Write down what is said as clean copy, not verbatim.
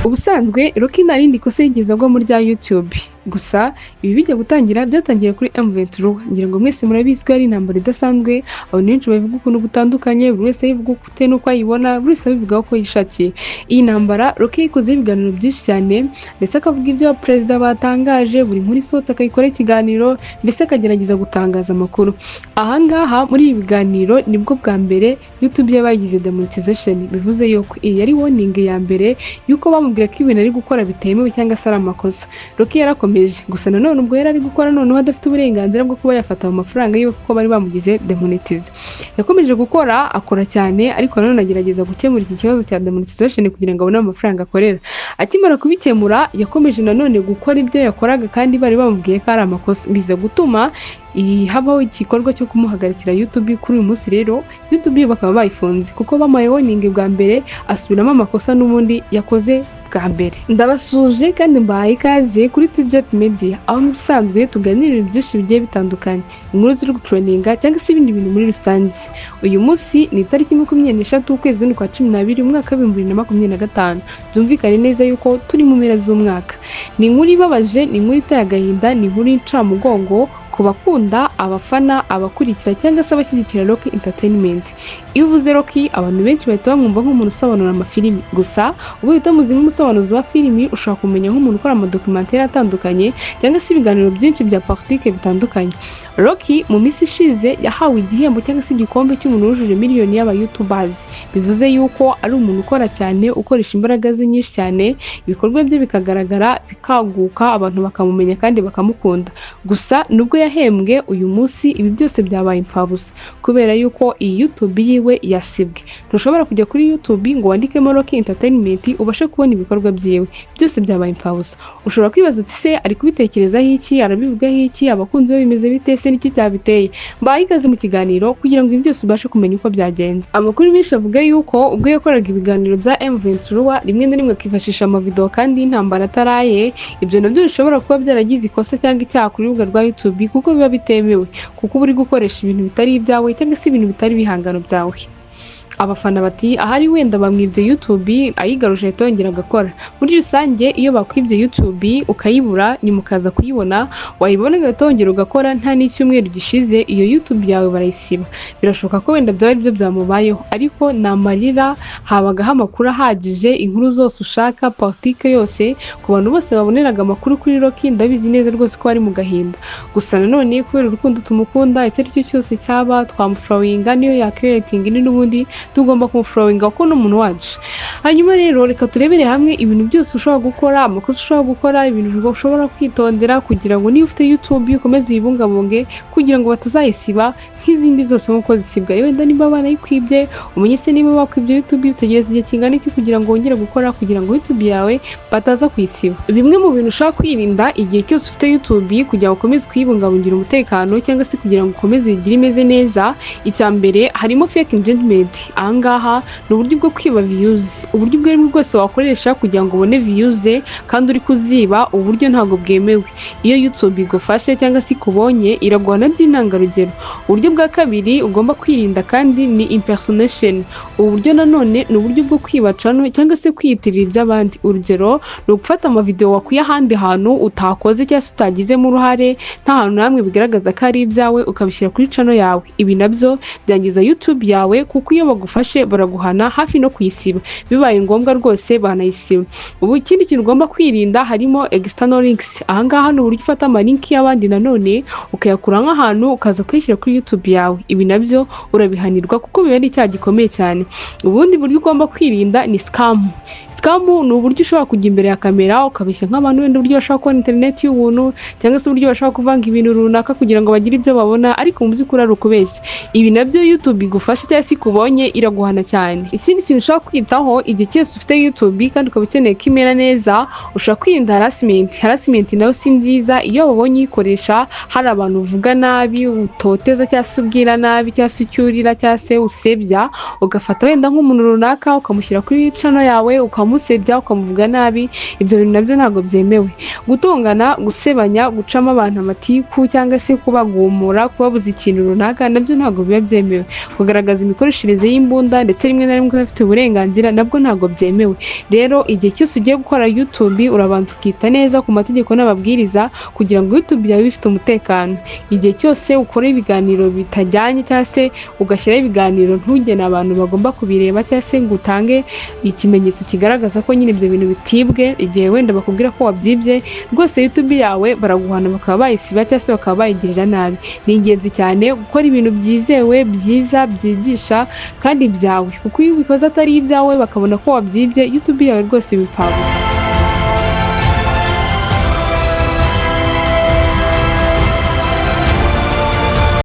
Ubusanzwe Rocky nta rindi kosa yigeze agwa muri rya YouTube. Gusa ibi bijya gutangira byatangiye kuri M23. Ngira ngo mwese murabizi ko ari intambara idasanzwe, aho benshi bavuga ukuntu gutandukanye, buri wese yivuga ute nuko ayibona, buri wese abivuga ko yishakiye. Iyi ntambara Rocky yikoze ibiganiro byinshi cyane, ndetse akavuga ibyo perezida batangaje, buri nkuru isohotse akayikora ikiganiro, mbese akagerageza gutangaza amakuru. Ahangaha muri ibi biganiro nibwo bwa mbere YouTube yabagize demonetization, bivuze yuko iyi yari warning ya mbere yuko bamubwira ko ibintu ari gukora bitemewe cyangwa se ari amakosa. Rocky yarakomeje, gusa nanone ubwo yari ari gukora noneho adafite uburenganzira bwo kuba yafata amafaranga yiwe kuko bari bamugize demonetize. Yakomeje gukora, akora cyane, ariko nanone agerageza gukemura iki kibazo cya demonetization kugira ngo abone amafaranga akorera. Akimara kubikemura, yakomeje nanone gukora ibyo yakoraga kandi bari bamubwiye ko ari amakosa, biza gutuma habaho igikorwa cyo kumuhagarikira YouTube. Kuri uyu munsi rero YouTube bakaba bayifunze kuko bamaye warning bwa mbere, asubiramo amakosa n'ubundi yakoze bwa mbere. Ndabasuje kandi mbahaye ikaze kuri TJP Media, aho musanzwe tuganira ibintu byinshi bigiye bitandukanye, inkuru ziri gutrendinga cyangwa se ibindi bintu muri rusange. Uyu munsi ni itariki 23 ukwezi kwa 12 umwaka wa 2025. Byumvikane neza yuko turi mu mpera z'umwaka. Ni inkuru ibabaje, ni inkuru iteye agahinda, ni inkuru y'incamugongo ku bakunda, abafana, abakurikira cyangwa se abashyigikira Rocky Entertainment. Iyo uvuze Rocky, abantu benshi bahita bamwumva nk'umuntu usobanura amafilimi. Gusa ubu utamuzi nk'umusobanuzi wa filimi, ushobora kumenya nk'umuntu ukora amadokumentari atandukanye cyangwa se ibiganiro byinshi bya politike bitandukanye. Rocky mu minsi ishize yahawe igihembo cyangwa se igikombe cy'umuntu wujuje miliyoni y'aba-YouTubers. Bivuze yuko ari umuntu ukora cyane, ukoresha imbaraga ze nyinshi cyane, ibikorwa bye bikagaragara, bikaguka, abantu bakamumenya kandi bakamukunda. Gusa nubwo yahembwe, uyu munsi ibi byose byabaye impfabusa kubera yuko iyi YouTube yiwe yasibwe. Ntushobora kujya kuri YouTube ngo wandikemo Rocky Entertainment ubashe kubona ibikorwa byiwe, byose byabaye impfabusa. Ushobora kwibaza uti se ari kubitekerezaho iki, arabivugaho iki, abakunzi be bimeze bite, se niki cyabiteye? Mbaye ikaze mu kiganiro kugira ngo ibi byose ubashe kumenya uko byagenze. Amakuru menshi avuga yuko ubwo yakoraga ibiganiro bya M23 rimwe na rimwe akifashisha amavideo kandi y'intambara ataraye, ibyo nabyo bishobora kuba byaragize ikosa cyangwa icyaha kuri urubuga rwa YouTube kuko biba bitemewe, kuko uri gukoresha ibintu bitari ibyawe cyangwa se ibintu bitari bihangano byawe. Abafana bati ahari wenda bamwibye YouTube ayigaruje yongera agakora. Muri rusange iyo bakwibye YouTube ukayibura ni mukaza kuyibona, wayibona gatongera ugakora nta n'icyumweru gishize iyo YouTube yawe barayisiba. Birashoboka ko wenda byari byo byamubayeho, ariko namarira habagaho amakuru ahagije, inkuru zose ushaka, politike yose, ku bantu bose baboneraga amakuru kuri Rocky. Ndabizi neza rwose ko ari mu gahinda. Gusa nanone kubera urukundo tumukunda, icyo ari cyo cyose cyaba twamuflowinga, niyo ya creating ni n'ubundi tugomba kumuflowinga ko n'umuntu wacu. Hanyuma rero reka turebere hamwe ibintu byose ushobora gukora, amakosa ushobora gukora, ibintu ushobora kwitondera kugira ngo niba ufite YouTube ukomeze uyibungabunge kugira ngo batazayisiba nk'izindi zose nk'uko zisibwa. Wenda niba banayikwibye, umenye se niba bakwibye YouTube utegereza igihe kingana iki kugira ngo wongere gukora kugira ngo YouTube yawe bataza kuyisiba. Bimwe mu bintu ushaka kwirinda igihe cyose ufite YouTube kugira ngo ukomeze kuyibungabungira umutekano cyangwa se kugira ngo ukomeze uyigire imeze neza, icya mbere harimo fake engagement. Ahangaha ni uburyo bwo kwiba views, uburyo ubwo aribwo bwose wakoresha kugira ngo ubone views kandi uri kuziba, uburyo ntabwo bwemewe. Iyo YouTube igufashe cyangwa se ikubonye iraguhana by'intangarugero. Uburyo bwa kabiri ugomba kwirinda kandi ni impersonation. Uburyo nanone ni uburyo bwo kwiba channel cyangwa se kwiyitirira iby'abandi. Urugero ni ugufata amavideo wakuye ahandi hantu utakoze cyangwa se utagizemo uruhare, nta hantu hamwe bigaragaza ko ari ibyawe, ukabishyira kuri channel yawe. Ibi nabyo byangiza YouTube yawe kuko iyo bagufashe baraguhana hafi no kuyisiba, bibaye ngombwa rwose banayisiba. Ubu ikindi kintu ugomba kwirinda harimo external links. Ahangaha ni uburyo ufata amalinki y'abandi nanone ukayakura nk'ahantu ukaza kwishyira kuri YouTube yawe. Ibi nabyo urabihanirwa kuko biba ari icyaha gikomeye cyane. Ubundi buryo ugomba kwirinda ni scam. Scam ni uburyo ushobora kujya imbere ya kamera ukabeshya nk'abantu wenda uburyo bashaka kubona internet y'ubuntu cyangwa se uburyo bashaka kuvanga ibintu runaka kugira ngo bagire ibyo babona, ariko mu by'ukuri ari ukubeshya. Ibi nabyo YouTube igufasha cyangwa se ikubonye iraguhana cyane. Ikindi kintu ushaka kwitaho igihe cyose ufite YouTube kandi ukaba ukeneye ko imera neza, ushobora kwirinda harassment. Harassment nayo si nziza. Iyo babonye uyikoresha hari abantu uvuga nabi, utoteza cyangwa se ubwira nabi cyangwa se ucyurira cyangwa se usebya, ugafata wenda nk'umuntu runaka ukamushyira kuri channel yawe ukamusebya ukamuvuga nabi, ibyo bintu nabyo ntabwo byemewe. Gutongana, gusebanya, gucamo abantu amatiku cyangwa se kubagumura, kubabuza ikintu runaka nabyo ntabwo biba byemewe. Kugaragaza imikoreshereze y'imbunda ndetse rimwe na rimwe udafite uburenganzira nabwo ntabwo byemewe. Rero igihe cyose ugiye gukora YouTube urabanza ukita neza ku mategeko n'amabwiriza kugira ngo YouTube yawe bifite umutekano. Igihe cyose ukora ibiganiro bitajyanye cyangwa se ugashyiraho ibiganiro ntugene abantu bagomba kubireba cyangwa se ngo utange ikimenyetso kigaragaza ko nyine ibyo bintu bitibwe, igihe wenda bakubwira ko wabyibye, rwose YouTube yawe baraguhana bakaba bayisiba cyangwa se bakaba bayigirira nabi. Ni ingenzi cyane gukora ibintu byizewe, byiza, byigisha kandi byawe, kuko iyo ubikoze atari ibyawe bakabona ko wabyibye, YouTube yawe rwose bipfabusa.